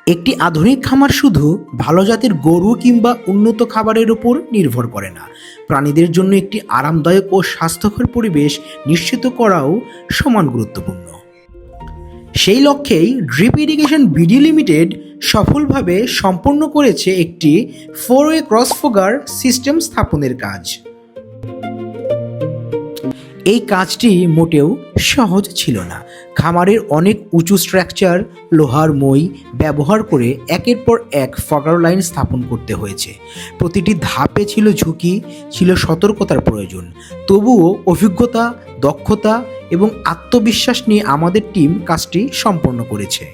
একটি আধুনিক খামার শুধু ভালো জাতের গরু কিংবা উন্নত খাবারের উপর নির্ভর করে না, প্রাণীদের জন্য একটি আরামদায়ক ও স্বাস্থ্যকর পরিবেশ নিশ্চিত করাও সমান গুরুত্বপূর্ণ। সেই লক্ষ্যেই ড্রিপ ইরিগেশন বিডি লিমিটেড সফলভাবে সম্পন্ন করেছে একটি 4-ওয়ে ক্রস ফগার সিস্টেম স্থাপনের কাজ। এই কাজটি মোটেও সহজ ছিল না। খামারের অনেক উঁচু স্ট্রাকচার, লোহার মই ব্যবহার করে একের পর এক ফগার লাইন স্থাপন করতে হয়েছে। প্রতিটি ধাপে ছিল ঝুঁকি, ছিল সতর্কতার প্রয়োজন। তবুও অভিজ্ঞতা, দক্ষতা এবং আত্মবিশ্বাস নিয়ে আমাদের টিম কাজটি সম্পন্ন করেছে।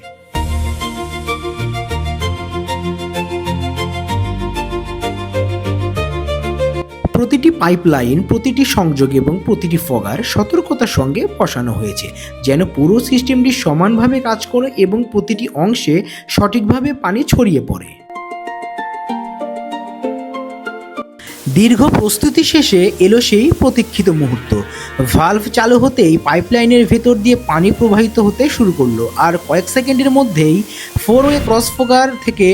প্রতিটি পাইপলাইন, প্রতিটি সংযোগ এবং প্রতিটি ফগার সতর্কতার সঙ্গে বসানো হয়েছে, যেন পুরো সিস্টেমটি সমানভাবে কাজ করে এবং প্রতিটি অংশে সঠিকভাবে পানি ছড়িয়ে পড়ে। দীর্ঘ প্রস্তুতি শেষে এলো সেই প্রতীক্ষিত মুহূর্ত। ভালভ চালু হতেই পাইপলাইনের ভেতর দিয়ে পানি প্রবাহিত হতে শুরু করলো, আর কয়েক সেকেন্ডের মধ্যেই 4-ওয়ে ক্রস ফগার থেকে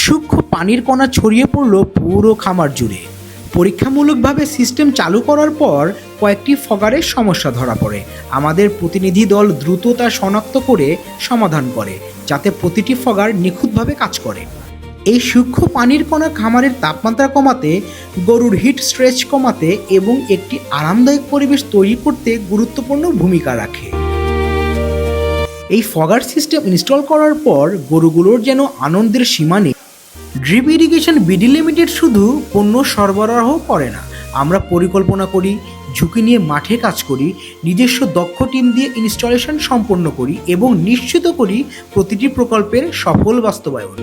সূক্ষ্ম পানির কণা ছড়িয়ে পড়লো পুরো খামার জুড়ে। পরীক্ষামূলকভাবে সিস্টেম চালু করার পর কয়েকটি ফগারের সমস্যা ধরা পড়ে। আমাদের প্রতিনিধি দল দ্রুত তা শনাক্ত করে সমাধান করে, যাতে প্রতিটি ফগার নিখুঁতভাবে কাজ করে। এই সূক্ষ্ম পানির কণা খামারের তাপমাত্রা কমাতে, গরুর হিট স্ট্রেস কমাতে এবং একটি আরামদায়ক পরিবেশ তৈরি করতে গুরুত্বপূর্ণ ভূমিকা রাখে। এই ফগার সিস্টেম ইনস্টল করার পর গরুগুলোর যেন আনন্দের সীমা নেই। ড্রিপ ইরিগেশন বিডি লিমিটেড শুধু পণ্য সরবরাহ করে না, আমরা পরিকল্পনা করি, ঝুঁকি নিয়ে মাঠে কাজ করি, নিজস্ব দক্ষ টিম দিয়ে ইনস্টলেশন সম্পন্ন করি এবং নিশ্চিত করি প্রতিটি প্রকল্পের সফল বাস্তবায়ন।